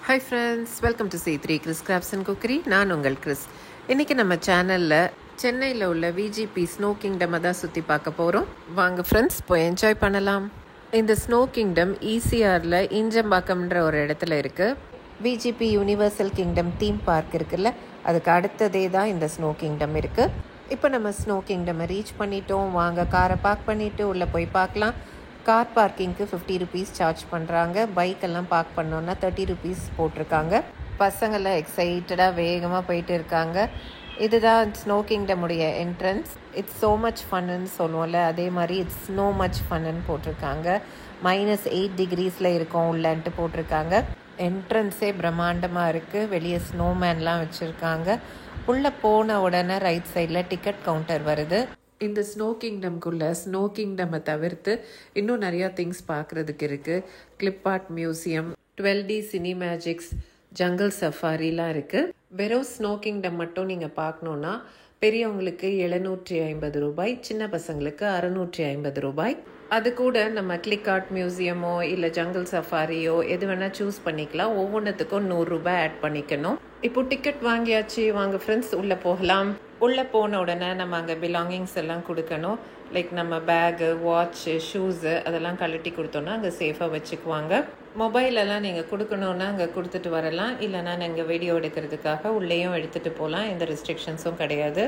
Hi friends, welcome to C3 Chris crafts and cookery. நான் உங்கள் Chris. இன்றைக்கி நம்ம சேனலில் சென்னையில் உள்ள விஜிபி ஸ்னோ கிங்டமை தான் சுற்றி பார்க்க போகிறோம். வாங்க ஃப்ரெண்ட்ஸ், போய் என்ஜாய் பண்ணலாம். இந்த ஸ்னோ கிங்டம் ஈசிஆரில் ஈஞ்சம்பாக்கம்ன்ற ஒரு இடத்துல இருக்குது. VGP universal kingdom theme park இருக்குல்ல, அதுக்கு அடுத்ததே தான் இந்த ஸ்னோ கிங்டம் இருக்குது. இப்போ நம்ம ஸ்னோ கிங்டமை ரீச் பண்ணிட்டோம். வாங்க காரை பார்க் பண்ணிவிட்டு உள்ளே போய் பார்க்கலாம். கார் பார்க்கிங்க்கு 50 ருபீஸ் சார்ஜ் பண்ணுறாங்க. பைக்கெல்லாம் பார்க் பண்ணோன்னா 30 ருபீஸ் போட்டிருக்காங்க. பசங்கள்லாம் எக்ஸைட்டடாக வேகமாக போயிட்டு இருக்காங்க. இதுதான் ஸ்னோ கிங்டமுடைய என்ட்ரன்ஸ். இட்ஸ் ஸோ மச் ஃபன்னு சொல்லுவோம்ல, அதே மாதிரி இட்ஸ் ஸ்னோ மச் ஃபன்னு போட்டிருக்காங்க. -8 டிகிரிஸில் இருக்கும் உள்ளன்ட்டு போட்டிருக்காங்க. என்ட்ரன்ஸே பிரம்மாண்டமாக இருக்குது. வெளியே ஸ்னோமேன்லாம் வச்சுருக்காங்க. உள்ளே போன உடனே ரைட் சைடில் டிக்கெட் கவுண்டர் வருது. இந்த ஸ்னோ கிங்டம்குள்ளே ஸ்னோ கிங்டமை தவிர்த்து இன்னும் நிறையா திங்ஸ் பார்க்குறதுக்கு இருக்குது. Clip art museum, 12D cine magics, jungle சஃபாரிலாம் இருக்குது. வெறும் ஸ்னோ கிங்டம் மட்டும் நீங்கள் பார்க்கணுன்னா பெரியவங்களுக்கு 750 ரூபாய், சின்ன பசங்களுக்கு 650 ரூபாய். அது கூட நம்ம கிளிக் ஆர்ட் மியூசியமோ இல்லை ஜங்கிள் சஃபாரியோ எது வேணால் சூஸ் பண்ணிக்கலாம். ஒவ்வொன்றுத்துக்கும் 100 ரூபாய் ஆட் பண்ணிக்கணும். இப்போ டிக்கெட் வாங்கியாச்சு, வாங்க ஃப்ரெண்ட்ஸ் உள்ளே போகலாம். உள்ளே போன உடனே நம்ம அங்கே பிலாங்கிங்ஸ் எல்லாம் கொடுக்கணும். லைக் நம்ம பேகு, வாட்ச்சு, ஷூஸு அதெல்லாம் கழட்டி கொடுத்தோன்னா அங்கே சேஃபாக வச்சுக்குவாங்க. மொபைலெல்லாம் நீங்கள் கொடுக்கணுன்னா அங்கே கொடுத்துட்டு வரலாம். இல்லைனா நீங்கள் வீடியோ எடுக்கிறதுக்காக உள்ளேயும் எடுத்துகிட்டு போகலாம். எந்த ரெஸ்ட்ரிக்ஷன்ஸும் கிடையாது.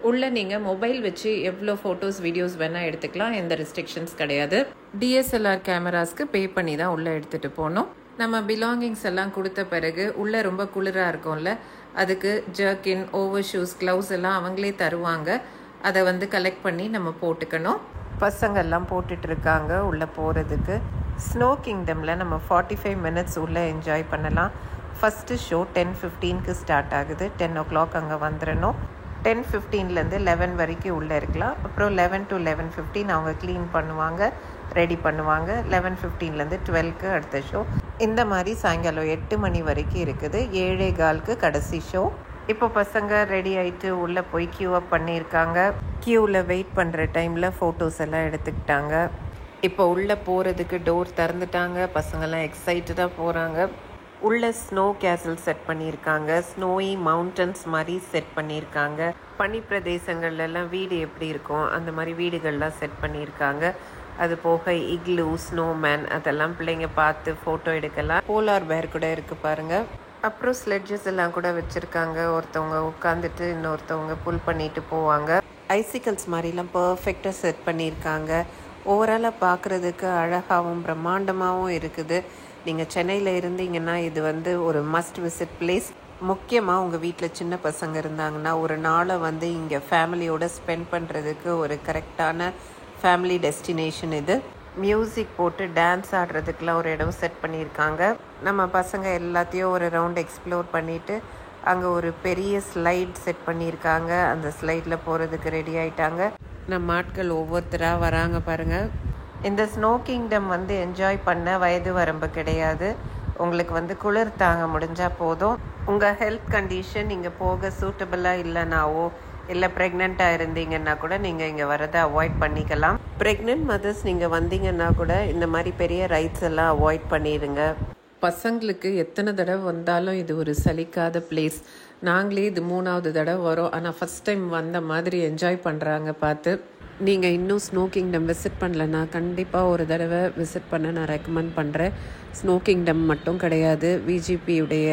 உள்ளே நீங்கள் மொபைல் வச்சு எவ்வளோ ஃபோட்டோஸ் வீடியோஸ் வேணால் எடுத்துக்கலாம். எந்த ரெஸ்ட்ரிக்ஷன்ஸ் கிடையாது. DSLR கேமராஸ்க்கு பே பண்ணி தான் உள்ளே எடுத்துகிட்டு போகணும். நம்ம பிலாங்கிங்ஸ் எல்லாம் கொடுத்த பிறகு உள்ளே ரொம்ப குளிராக இருக்கும்ல, அதுக்கு ஜர்க்கின், ஓவர் ஷூஸ், க்ளவுஸ் எல்லாம் அவங்களே தருவாங்க. அதை கலெக்ட் பண்ணி நம்ம போட்டுக்கணும். பசங்கள்லாம் போட்டுட்ருக்காங்க உள்ளே போகிறதுக்கு. ஸ்னோ கிங்டமில் நம்ம 45 மினிட்ஸ் உள்ளே என்ஜாய் பண்ணலாம். ஃபஸ்ட்டு ஷோ 10:15க்கு ஸ்டார்ட் ஆகுது. 10 o'clock அங்கே வந்துடணும். 10:15லேருந்து 11 வரைக்கும் உள்ளே இருக்கலாம். அப்புறம் 11 to 11:15 அவங்க க்ளீன் பண்ணுவாங்க, ரெடி பண்ணுவாங்க. 11:15லேருந்து 12க்கு அடுத்த ஷோ. இந்த மாதிரி சாயங்காலம் 8 மணி வரைக்கும் இருக்குது. 7:15க்கு கடைசி ஷோ. இப்போ பசங்க ரெடி ஆகிட்டு உள்ளே போய் க்யூ அப் பண்ணியிருக்காங்க. க்யூவில் வெயிட் பண்ணுற டைமில் ஃபோட்டோஸ் எல்லாம் எடுத்துக்கிட்டாங்க. இப்போ உள்ளே போகிறதுக்கு டோர் திறந்துட்டாங்க. பசங்கள்லாம் எக்ஸைட்டடாக போகிறாங்க. உள்ள ஸ்னோ கேசல் செட் பண்ணியிருக்காங்க. ஸ்னோயி மவுண்டன்ஸ் மாதிரி செட் பண்ணியிருக்காங்க. பனி பிரதேசங்கள்லாம் வீடு எப்படி இருக்கும் அந்த மாதிரி வீடுகள்லாம் செட் பண்ணியிருக்காங்க. அது போக இக்லூ, ஸ்னோமேன் அதெல்லாம் பிள்ளைங்க பார்த்து ஃபோட்டோ எடுக்கலாம். போலார் பேர் கூட இருக்குது பாருங்கள். அப்புறம் ஸ்லெட்ஜஸ் எல்லாம் கூட வச்சுருக்காங்க. ஒருத்தவங்க உட்காந்துட்டு இன்னொருத்தவங்க புல் பண்ணிட்டு போவாங்க. ஐசிக்கல்ஸ் மாதிரிலாம் பர்ஃபெக்டாக செட் பண்ணியிருக்காங்க. ஓவராலாக பார்க்குறதுக்கு அழகாகவும் பிரம்மாண்டமாகவும் இருக்குது. நீங்கள் சென்னையில் இருந்தீங்கன்னா இது ஒரு மஸ்ட் விசிட் பிளேஸ். முக்கியமாக உங்கள் வீட்டில் சின்ன பசங்க இருந்தாங்கன்னா ஒரு நாளை இங்கே ஃபேமிலியோடு ஸ்பெண்ட் பண்ணுறதுக்கு ஒரு கரெக்டான ஃபேமிலி டெஸ்டினேஷன் இது. மியூசிக் போட்டு டான்ஸ் ஆடுறதுக்கெலாம் ஒரு இடம் செட் பண்ணியிருக்காங்க. நம்ம பசங்க எல்லாத்தையும் ஒரு ரவுண்ட் எக்ஸ்ப்ளோர் பண்ணிவிட்டு அங்கே ஒரு பெரிய ஸ்லைட் செட் பண்ணியிருக்காங்க. அந்த ஸ்லைடில் போகிறதுக்கு ரெடி ஆகிட்டாங்க. நம்ம ஆட்கள் ஒவ்வொருத்தராக வராங்க பாருங்கள். இந்த ஸ்னோ கிங்டம் என்ஜாய் பண்ண வயது வரம்பு கிடையாது. உங்களுக்கு குளிர் தாங்க முடிஞ்சால் போதும். உங்கள் ஹெல்த் கண்டிஷன் இங்கே போக சூட்டபிளாக இல்லைனாவோ இல்லை ப்ரெக்னெண்ட்டாக இருந்தீங்கன்னா கூட நீங்கள் இங்கே வரதை அவாய்ட் பண்ணிக்கலாம். ப்ரெக்னென்ட் மதர்ஸ் நீங்கள் வந்தீங்கன்னா கூட இந்த மாதிரி பெரிய ரைட்ஸ் எல்லாம் அவாய்ட் பண்ணிடுங்க. பசங்களுக்கு எத்தனை தடவை வந்தாலும் இது ஒரு சலிக்காத பிளேஸ். நாங்களே இது 3வது தடவை வரோம். ஆனால் ஃபஸ்ட் டைம் வந்த மாதிரி என்ஜாய் பண்ணுறாங்க பார்த்து. நீங்கள் இன்னும் ஸ்னோ கிங்டம் விசிட் பண்ணலன்னா கண்டிப்பாக ஒரு தடவை விசிட் பண்ண நான் ரெக்கமெண்ட் பண்ணுறேன். ஸ்னோ கிங்டம் மட்டும் கிடையாது, விஜிபியுடைய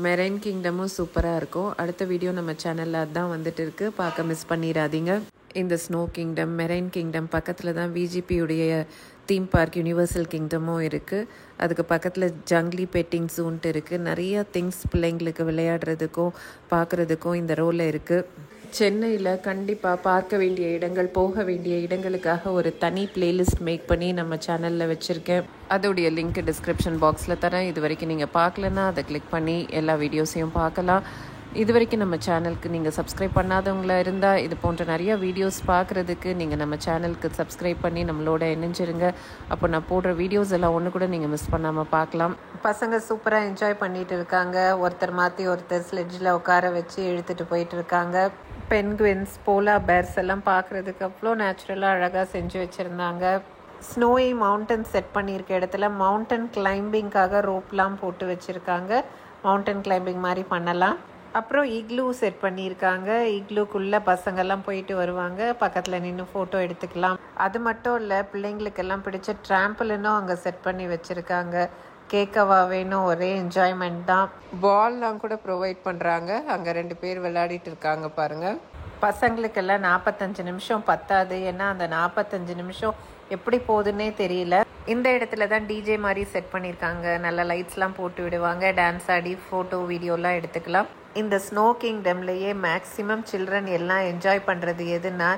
மெரைன் கிங்டமும் சூப்பராக இருக்கும். அடுத்த வீடியோ நம்ம சேனலில் அதுதான் வந்துட்டு இருக்குது, பார்க்க மிஸ் பண்ணிடாதீங்க. இந்த ஸ்னோ கிங்டம், மெரைன் கிங்டம் பக்கத்தில் தான் விஜிபியுடைய தீம் பார்க் யூனிவர்சல் கிங்டமும் இருக்குது. அதுக்கு பக்கத்தில் ஜங்லி பெட்டிங் ஜூன்ட்டு இருக்குது. நிறையா திங்ஸ் பிள்ளைங்களுக்கு விளையாடுறதுக்கும் பார்க்குறதுக்கும் இந்த ரோலில் இருக்குது. சென்னையில் கண்டிப்பாக பார்க்க வேண்டிய இடங்கள், போக வேண்டிய இடங்களுக்காக ஒரு தனி பிளேலிஸ்ட் மேக் பண்ணி நம்ம சேனலில் வச்சுருக்கேன். அதோடைய லிங்க் டிஸ்கிரிப்ஷன் பாக்ஸில் தரேன். இது வரைக்கும் நீங்கள் பார்க்கலன்னா அதை கிளிக் பண்ணி எல்லா வீடியோஸையும் பார்க்கலாம். இது வரைக்கும் நம்ம சேனலுக்கு நீங்கள் சப்ஸ்கிரைப் பண்ணாதவங்களா இருந்தால் இது போன்ற நிறையா வீடியோஸ் பார்க்குறதுக்கு நீங்கள் நம்ம சேனலுக்கு சப்ஸ்கிரைப் பண்ணி நம்மளோட இணைஞ்சிருங்க. அப்போ நான் போடுற வீடியோஸ் எல்லாம் ஒன்று கூட நீங்கள் மிஸ் பண்ணாமல் பார்க்கலாம். பசங்க சூப்பராக என்ஜாய் பண்ணிகிட்டு இருக்காங்க. ஒருத்தர் மாற்றி ஒருத்தர் ஸ்லெட்ஜில் உட்கார வச்சு இழுத்துட்டு போயிட்டு இருக்காங்க. பென்குவின்ஸ், போலா பேர்ஸ் எல்லாம் பார்க்குறதுக்கு அவ்வளோ நேச்சுரலாக அழகாக செஞ்சு வச்சுருந்தாங்க. ஸ்னோயி மவுண்டன் செட் பண்ணியிருக்க இடத்துல மவுண்டன் கிளைம்பிங்காக ரோப்லாம் போட்டு வச்சுருக்காங்க. மவுண்டன் கிளைம்பிங் மாதிரி பண்ணலாம். அப்புறம் இக்லூ செட் பண்ணியிருக்காங்க. இக்லூக்குள்ளே பசங்கள்லாம் போயிட்டு வருவாங்க. பக்கத்தில் நின்று ஃபோட்டோ எடுத்துக்கலாம். அது மட்டும் இல்லை, பிள்ளைங்களுக்கெல்லாம் பிடிச்ச ட்ராம்பலினும் அங்கே செட் பண்ணி வச்சுருக்காங்க. கேட்கவா வேணும், ஒரே என்ஜாய்மெண்ட் தான். பால்லாம் கூட ப்ரொவைட் பண்ணுறாங்க. அங்கே 2 பேர் விளையாடிட்டு இருக்காங்க பாருங்கள். பசங்களுக்கெல்லாம் 45 நிமிஷம் பத்தாது. ஏன்னா அந்த 45 நிமிஷம் எப்படி போகுதுன்னே தெரியல. இந்த இடத்துல தான் டிஜே மாதிரி செட் பண்ணியிருக்காங்க. நல்ல லைட்ஸ்லாம் போட்டு விடுவாங்க. டான்ஸ் ஆடி ஃபோட்டோ வீடியோலாம் எடுத்துக்கலாம். இந்த ஸ்னோ கிங்டம்லேயே மேக்ஸிமம் சில்ட்ரன் எல்லாம் என்ஜாய் பண்ணுறது எதுனா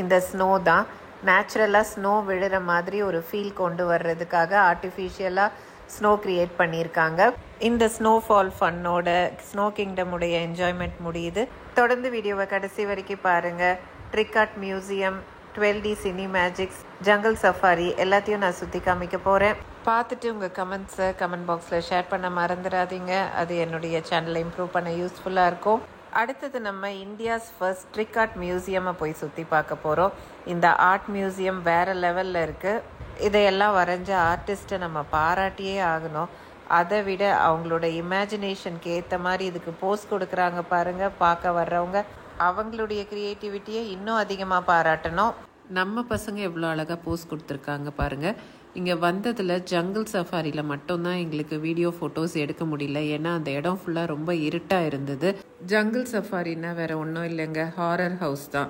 இந்த ஸ்னோ தான். நேச்சுரலாக ஸ்னோ விழுற மாதிரி ஒரு ஃபீல் கொண்டு வர்றதுக்காக ஆர்டிஃபிஷியலாக ஸ்னோ கிரியேட் பண்ணியிருக்காங்க. இந்த ஸ்னோஃபால் ஃபன்னோட ஸ்னோ கிங்டமுடைய என்ஜாய்மெண்ட் முடியுது. தொடர்ந்து வீடியோவை கடைசி வரைக்கும் பாருங்கள். Trick art museum, 12D cine magics, jungle safari எல்லாத்தையும் நான் சுற்றி காமிக்க போகிறேன். பார்த்துட்டு உங்கள் கமெண்ட்ஸை கமெண்ட் பாக்ஸில் ஷேர் பண்ண மறந்துடாதீங்க. அது என்னுடைய சேனலை இம்ப்ரூவ் பண்ண யூஸ்ஃபுல்லாக இருக்கும். அடுத்தது நம்ம இந்தியாஸ் ஃபர்ஸ்ட் ட்ரிக் ஆர்ட் மியூசியமை போய் சுற்றி பார்க்க போகிறோம். இந்த ஆர்ட் மியூசியம் வேறு லெவலில் இருக்குது. இதையெல்லாம் வரைஞ்ச ஆர்டிஸ்ட்டை நம்ம பாராட்டியே ஆகணும். அதை விட அவங்களோட இமேஜினேஷனுக்கு ஏற்ற மாதிரி இதுக்கு போஸ் கொடுக்குறாங்க பாருங்கள். பார்க்க வர்றவங்க அவங்களுடைய க்ரியேட்டிவிட்டியை இன்னும் அதிகமாக பாராட்டணும். நம்ம பசங்க எவ்வளோ அழகாக போஸ் கொடுத்துருக்காங்க பாருங்கள். இங்கே வந்ததில் ஜங்கிள் சஃபாரியில் மட்டும்தான் எங்களுக்கு வீடியோ ஃபோட்டோஸ் எடுக்க முடியல. ஏன்னா அந்த இடம் ஃபுல்லாக ரொம்ப இருட்டாக இருந்தது. ஜங்கிள் சஃபாரின்னா வேறு ஒன்றும் இல்லைங்க, ஹாரர் ஹவுஸ் தான்.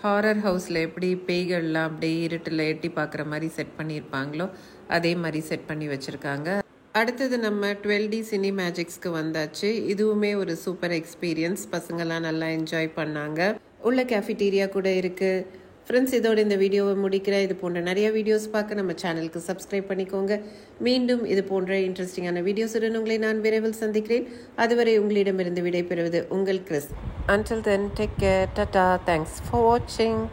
ஹாரர் ஹவுஸில் எப்படி பேய்கள்லாம் அப்படியே இருட்டில் எட்டி பார்க்குற மாதிரி செட் பண்ணியிருப்பாங்களோ அதே மாதிரி செட் பண்ணி வச்சுருக்காங்க. அடுத்தது நம்ம 12D சினி மேஜிக்ஸ்க்கு வந்தாச்சு. இதுவுமே ஒரு சூப்பர் எக்ஸ்பீரியன்ஸ். பசங்கள்லாம் நல்லா என்ஜாய் பண்ணாங்க. உள்ள கேஃபிடீரியா கூட இருக்குது. ஃப்ரெண்ட்ஸ், இதோட இந்த வீடியோவை முடிக்கிறேன். இது போன்ற நிறைய வீடியோஸ் பார்க்க நம்ம சேனலுக்கு சப்ஸ்கிரைப் பண்ணிக்கோங்க. மீண்டும் இது போன்ற இன்ட்ரெஸ்டிங்கான வீடியோஸுடன் உங்களை நான் விரைவில் சந்திக்கிறேன். அதுவரை உங்களிடமிருந்து விடைபெறுவது உங்கள் Chris. Until then, take care. Tata. Thanks for watching.